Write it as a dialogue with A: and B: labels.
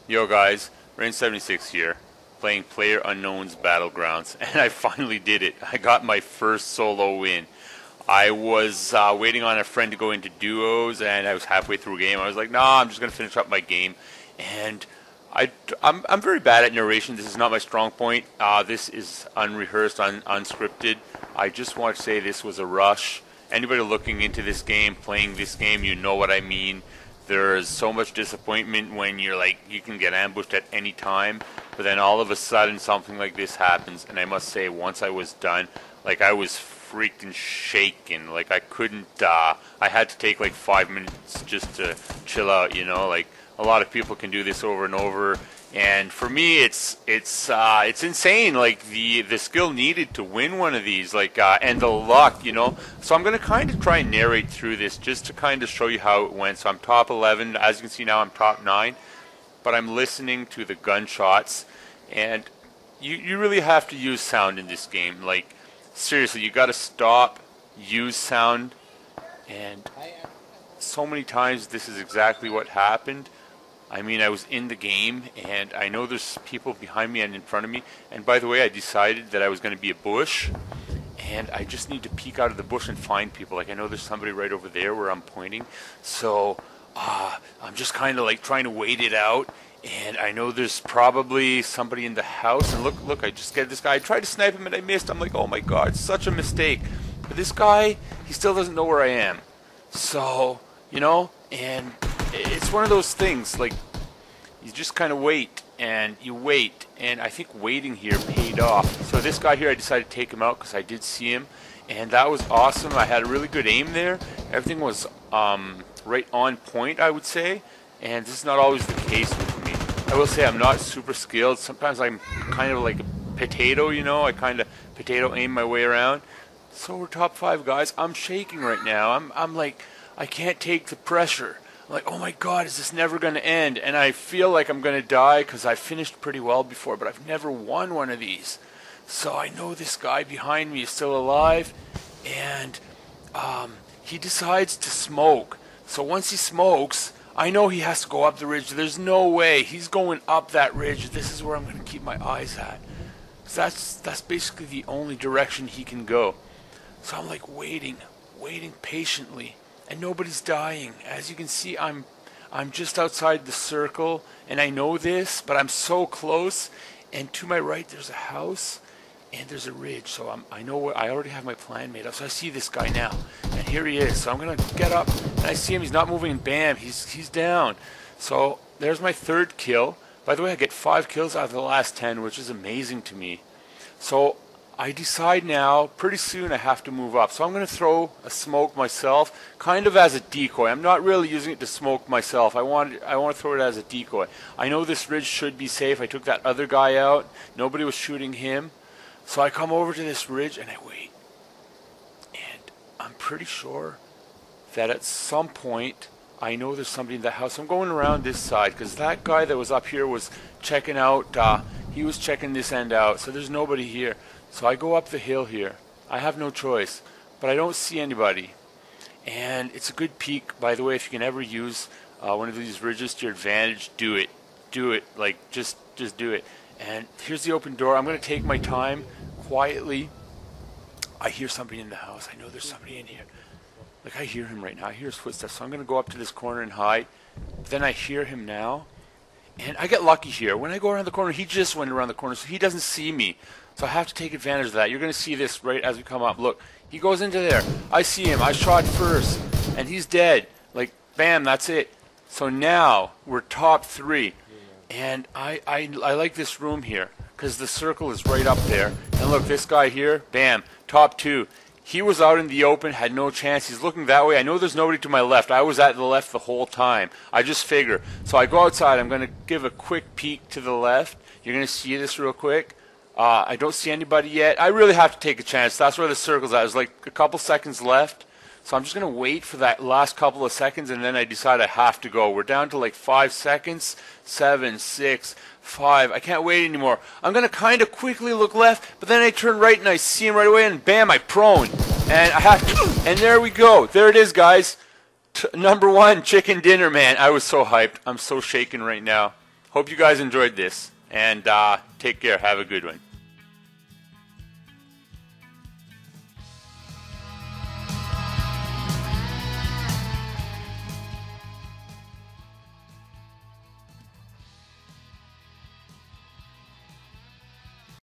A: Yo guys, Rain76 here, playing PlayerUnknown's Battlegrounds, and I finally did it. I got my first solo win. I was waiting on a friend to go into duos, and I was halfway through a game. I was like, nah, I'm just going to finish up my game. And I'm very bad at narration. This is not my strong point. This is unrehearsed, unscripted. I just want to say this was a rush. Anybody looking into this game, playing this game, you know what I mean. There's so much disappointment when you're like, you can get ambushed at any time, but then all of a sudden something like this happens, and I must say, once I was done, like, I was freaking shaken. Like, I couldn't, I had to take like 5 minutes just to chill out, you know. Like, a lot of people can do this over and over, and for me it's insane, like the skill needed to win one of these, like, and the luck, you know. So I'm going to kind of try and narrate through this just to kind of show you how it went. So I'm top 11, as you can see now I'm top 9, but I'm listening to the gunshots, and you really have to use sound in this game. Like, seriously, you got to stop, use sound, and so many times this is exactly what happened. I mean, I was in the game, and I know there's people behind me and in front of me. And by the way, I decided that I was going to be a bush, and I just need to peek out of the bush and find people. Like, I know there's somebody right over there where I'm pointing. So I'm just kind of like trying to wait it out. And I know there's probably somebody in the house. And look, I just get this guy. I tried to snipe him, and I missed. I'm like, oh my God, it's such a mistake. But this guy, he still doesn't know where I am. So, you know, and it's one of those things, like, you just kind of wait, and you wait, and I think waiting here paid off. So this guy here, I decided to take him out because I did see him, and that was awesome. I had a really good aim there. Everything was right on point, I would say, and this is not always the case with me. I will say I'm not super skilled. Sometimes I'm kind of like a potato, you know. I kind of potato aim my way around. So we're top 5 guys. I'm shaking right now. I'm like, I can't take the pressure. Like, oh my God, is this never going to end? And I feel like I'm going to die because I finished pretty well before, but I've never won one of these. So I know this guy behind me is still alive, and he decides to smoke. So once he smokes, I know he has to go up the ridge. There's no way. He's going up that ridge. This is where I'm going to keep my eyes at. So that's basically the only direction he can go. So I'm like waiting patiently. And nobody's dying. As you can see, I'm just outside the circle, and I know this, but I'm so close. And to my right, there's a house, and there's a ridge. So I know I already have my plan made up. So I see this guy now, and here he is. So I'm gonna get up, and I see him. He's not moving, and bam, he's down. So there's my 3rd kill. By the way, I get 5 kills out of the last 10, which is amazing to me. So I decide now, pretty soon I have to move up. So I'm going to throw a smoke myself, kind of as a decoy. I'm not really using it to smoke myself. I want to throw it as a decoy. I know this ridge should be safe. I took that other guy out. Nobody was shooting him. So I come over to this ridge and I wait. And I'm pretty sure that at some point, I know there's somebody in the house. I'm going around this side because that guy that was up here was checking out. He was checking this end out. So there's nobody here. So I go up the hill here. I have no choice, but I don't see anybody. And it's a good peek. By the way, if you can ever use one of these ridges to your advantage, do it. Do it. Like, just do it. And here's the open door. I'm going to take my time quietly. I hear somebody in the house. I know there's somebody in here. Like, I hear him right now. I hear his footsteps. So I'm going to go up to this corner and hide. Then I hear him now. And I get lucky here. When I go around the corner, he just went around the corner, so he doesn't see me. So I have to take advantage of that. You're going to see this right as we come up. Look, he goes into there. I see him. I shot first, and he's dead. Like, bam, that's it. So now we're top 3. And I like this room here because the circle is right up there. And look, this guy here, bam, top 2. He was out in the open, had no chance. He's looking that way. I know there's nobody to my left. I was at the left the whole time. I just figure. So I go outside. I'm going to give a quick peek to the left. You're going to see this real quick. I don't see anybody yet. I really have to take a chance. That's where the circle's at. There's like a couple seconds left. So I'm just going to wait for that last couple of seconds, and then I decide I have to go. We're down to like 5 seconds. 7, 6, 5. I can't wait anymore. I'm going to kind of quickly look left, but then I turn right and I see him right away, and bam, I prone. And I have to, and there we go. There it is, guys. Number 1, chicken dinner, man. I was so hyped. I'm so shaken right now. Hope you guys enjoyed this, and take care. Have a good one.